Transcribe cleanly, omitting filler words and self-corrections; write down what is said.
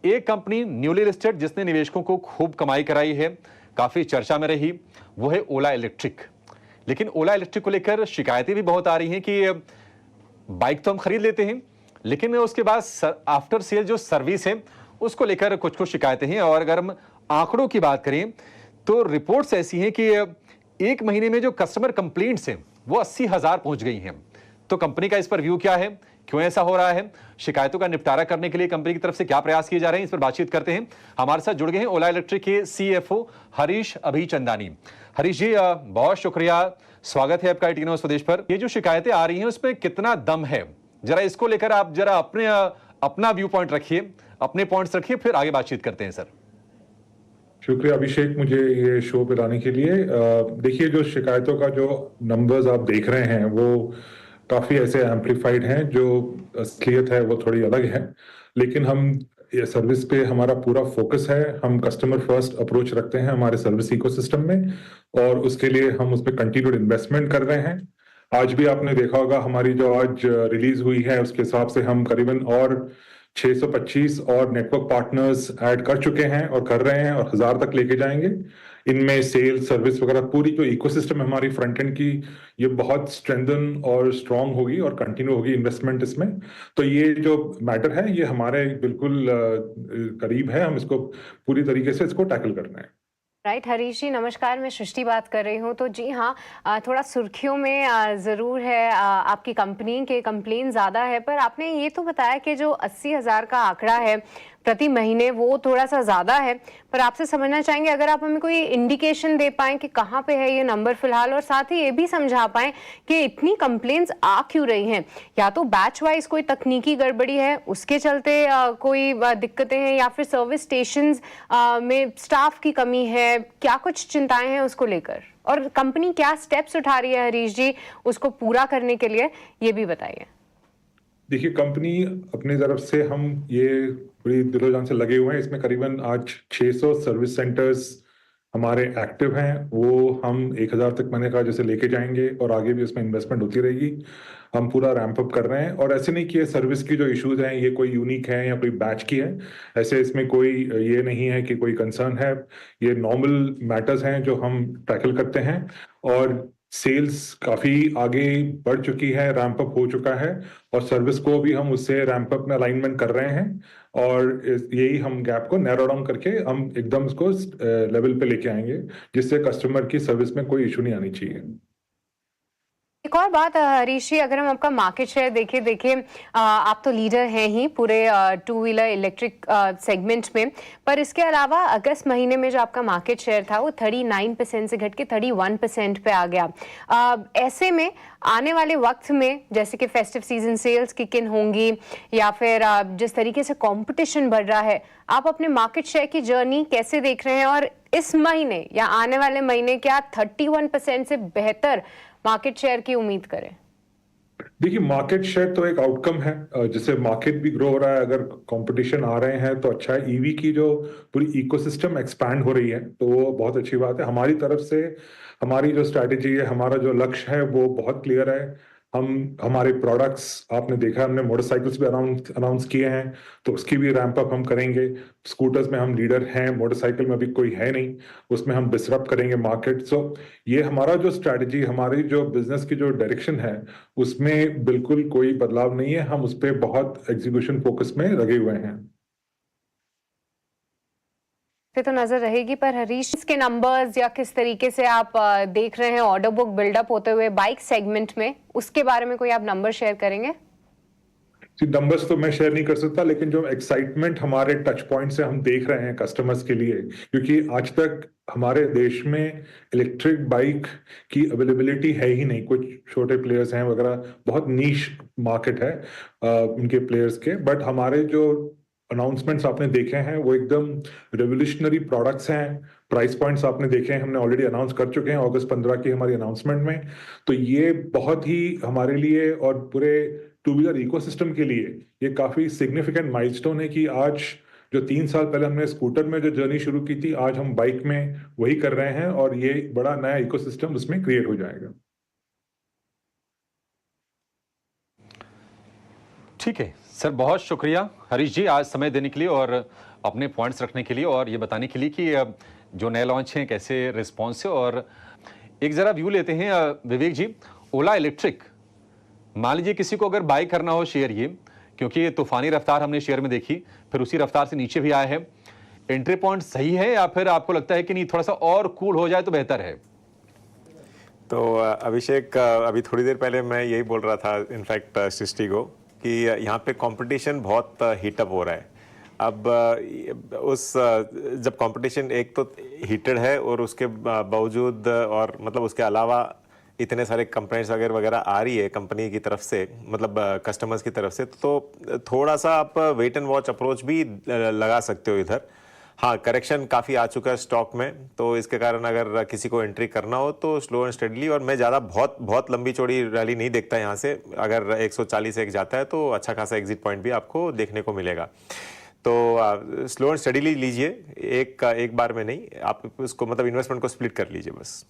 एक company newly listed जिसने निवेशकों को खूब कमाई कराई है, काफी चर्चा में रही, वो है ओला इलेक्ट्रिक। लेकिन ओला इलेक्ट्रिक को लेकर शिकायतें भी बहुत आ रही हैं कि बाइक तो हम खरीद लेते हैं, लेकिन उसके बाद आफ्टर सेल जो सर्विस है उसको लेकर कुछ कुछ शिकायतें हैं। और अगर हम आंकड़ों की बात करें तो रिपोर्ट्स ऐसी हैं कि एक महीने में जो कस्टमर कंप्लेंट्स हैं वो 80,000 पहुंच गई हैं। तो कंपनी का इस पर व्यू क्या है, क्यों ऐसा हो रहा है, शिकायतों का निपटारा करने के लिए कंपनी की तरफ से क्या प्रयास किए जा रहे हैं, इस पर बातचीत करते हैं। हमारे साथ जुड़ गए हैं ओला इलेक्ट्रिक के सीएफओ हरीश अभिचंदानी। हरीश जी, बहुत शुक्रिया, स्वागत है आपका टी स्वदेश पर। ये जो शिकायतें आ रही हैं उसमें कितना दम है, जरा इसको लेकर आप जरा अपना व्यू पॉइंट रखिए, अपने पॉइंट्स रखिए, फिर आगे बातचीत करते हैं। सर शुक्रिया अभिषेक, मुझे ये शो पे लाने के लिए। देखिए, जो शिकायतों का जो नंबर्स आप देख रहे हैं वो काफी ऐसे एम्पलीफाइड हैं, जो असलियत है वो थोड़ी अलग है। लेकिन हम ये सर्विस पे हमारा पूरा फोकस है, हम कस्टमर फर्स्ट अप्रोच रखते हैं हमारे सर्विस इकोसिस्टम में, और उसके लिए हम उस पर कंटिन्यूड इन्वेस्टमेंट कर रहे हैं। आज भी आपने देखा होगा हमारी जो आज रिलीज हुई है उसके हिसाब से हम करीबन और 625 और नेटवर्क पार्टनर्स ऐड कर चुके हैं और कर रहे हैं, और 1000 तक लेके जाएंगे। इनमें सेल्स सर्विस वगैरह पूरी जो इकोसिस्टम है हमारी फ्रंट एंड की, ये बहुत स्ट्रेंथन और स्ट्रांग होगी और कंटिन्यू होगी इन्वेस्टमेंट इसमें। तो ये जो मैटर है ये हमारे बिल्कुल करीब है, हम इसको पूरी तरीके से इसको टैकल करना है। राइट हरीश जी, नमस्कार, मैं सृष्टि बात कर रही हूँ। तो जी हाँ, थोड़ा सुर्खियों में ज़रूर है आपकी कंपनी के कंप्लेन ज़्यादा है, पर आपने ये तो बताया कि जो 80,000 का आंकड़ा है प्रति महीने वो थोड़ा सा ज़्यादा है। पर आपसे समझना चाहेंगे अगर आप हमें कोई इंडिकेशन दे पाएं कि कहाँ पे है ये नंबर फिलहाल, और साथ ही ये भी समझा पाएं कि इतनी कंप्लेंट्स आ क्यों रही हैं। या तो बैच वाइज कोई तकनीकी गड़बड़ी है उसके चलते कोई दिक्कतें हैं, या फिर सर्विस स्टेशंस में स्टाफ की कमी है, क्या कुछ चिंताएं हैं उसको लेकर, और कंपनी क्या स्टेप्स उठा रही है हरीश जी उसको पूरा करने के लिए, ये भी बताइए। देखिए, कंपनी अपनी तरफ से हम ये बड़ी दिलोजान से लगे हुए हैं। इसमें करीबन आज 600 सर्विस सेंटर्स हमारे एक्टिव हैं, वो हम 1000 तक मैंने कहा जैसे लेके जाएंगे, और आगे भी उसमें इन्वेस्टमेंट होती रहेगी। हम पूरा रैंप अप कर रहे हैं, और ऐसे नहीं कि सर्विस की जो इश्यूज हैं ये कोई यूनिक है या कोई बैच की है, ऐसे इसमें कोई ये नहीं है कि कोई कंसर्न है। ये नॉर्मल मैटर्स हैं जो हम टैकल करते हैं, और सेल्स काफी आगे बढ़ चुकी है, रैंप अप हो चुका है, और सर्विस को भी हम उससे रैंप अप में अलाइनमेंट कर रहे हैं, और यही हम गैप को नैरो डाउन करके हम एकदम इसको लेवल पे लेके आएंगे, जिससे कस्टमर की सर्विस में कोई इशू नहीं आनी चाहिए। एक और बात हरीश जी, अगर हम आपका मार्केट शेयर देखें आप तो लीडर हैं ही पूरे टू व्हीलर इलेक्ट्रिक सेगमेंट में, पर इसके अलावा अगस्त महीने में जो आपका मार्केट शेयर था वो 39% से घट के 31% पे आ गया। ऐसे में आने वाले वक्त में जैसे कि festive season sales kick in होंगी, या फिर जिस तरीके से कंपटीशन बढ़ रहा है, आप अपने मार्केट शेयर की जर्नी कैसे देख रहे हैं, और इस महीने या आने वाले महीने क्या 31% से बेहतर मार्केट शेयर की उम्मीद करें? देखिए, मार्केट शेयर तो एक आउटकम है, जिससे मार्केट भी ग्रो हो रहा है। अगर कंपटीशन आ रहे हैं तो अच्छा है। ईवी की जो पूरी इकोसिस्टम एक्सपैंड हो रही है तो वो बहुत अच्छी बात है। हमारी तरफ से हमारी जो स्ट्रैटेजी है, हमारा जो लक्ष्य है वो बहुत क्लियर है। हम हमारे प्रोडक्ट्स आपने देखा, हमने मोटरसाइकिल्स भी अनाउंस किए हैं, तो उसकी भी रैंप अप हम करेंगे। स्कूटर्स में हम लीडर हैं, मोटरसाइकिल में अभी कोई है नहीं, उसमें हम डिसरप्ट करेंगे मार्केट। सो ये हमारा जो स्ट्रैटेजी, हमारी जो बिजनेस की जो डायरेक्शन है, उसमें बिल्कुल कोई बदलाव नहीं है। हम उस पर बहुत एग्जीक्यूशन फोकस में लगे हुए हैं। तो नजर रहेगी, पर हरीश के नंबर्स या किस तरीके से आप देख रहे हैं ऑर्डर बुक बिल्डअप होते हुए बाइक सेगमेंट में, उसके बारे में कोई आप नंबर शेयर करेंगे? नंबर्स तो मैं शेयर नहीं कर सकता, लेकिन जो एक्साइटमेंट हमारे टच पॉइंट से हम देख रहे हैं कस्टमर्स के लिए, क्योंकि आज तक हमारे देश में इलेक्ट्रिक बाइक की अवेलेबिलिटी है ही नहीं। कुछ छोटे प्लेयर्स हैं वगैरह, बहुत नीश मार्केट है उनके प्लेयर्स के, बट हमारे जो अनाउंसमेंट्स आपने देखे हैं वो एकदम रेवोल्यूशनरी प्रोडक्ट्स हैं। प्राइस पॉइंट्स आपने देखे हैं, हमने ऑलरेडी अनाउंस कर चुके हैं अगस्त 15 की हमारी अनाउंसमेंट में। तो ये बहुत ही हमारे लिए और पूरे टू व्हीलर इकोसिस्टम के लिए ये काफी सिग्निफिकेंट माइलस्टोन है कि आज जो 3 साल पहले हमने स्कूटर में जो जर्नी शुरू की थी, आज हम बाइक में वही कर रहे हैं, और ये बड़ा नया इकोसिस्टम उसमें क्रिएट हो जाएगा। ठीक है, सर बहुत शुक्रिया हरीश जी आज समय देने के लिए और अपने पॉइंट्स रखने के लिए और ये बताने के लिए कि जो नए लॉन्च हैं कैसे रिस्पॉन्स है। और एक ज़रा व्यू लेते हैं विवेक जी, ओला इलेक्ट्रिक, मान लीजिए किसी को अगर बाय करना हो शेयर ये, क्योंकि ये तूफानी रफ्तार हमने शेयर में देखी, फिर उसी रफ्तार से नीचे भी आया है, एंट्री पॉइंट सही है या फिर आपको लगता है कि नहीं थोड़ा सा और कूल हो जाए तो बेहतर है? तो अभिषेक, अभी थोड़ी देर पहले मैं यही बोल रहा था इनफैक्ट सृष्टि को कि यहाँ पे कंपटीशन बहुत हीटअप हो रहा है। अब जब कंपटीशन एक तो हीटेड है और उसके बावजूद और मतलब उसके अलावा इतने सारे कंप्लेंट्स वगैरह वगैरह आ रही है कंपनी की तरफ से, मतलब कस्टमर्स की तरफ से, तो थोड़ा सा आप वेट एंड वॉच अप्रोच भी लगा सकते हो इधर। हाँ, करेक्शन काफ़ी आ चुका है स्टॉक में, तो इसके कारण अगर किसी को एंट्री करना हो तो स्लो एंड स्टेडली, और मैं ज़्यादा बहुत लंबी चौड़ी रैली नहीं देखता यहाँ से। अगर 140 एक जाता है तो अच्छा खासा एग्जिट पॉइंट भी आपको देखने को मिलेगा। तो स्लो एंड स्टेडीली लीजिए, एक बार में नहीं, आप उसको मतलब इन्वेस्टमेंट को स्प्लिट कर लीजिए बस।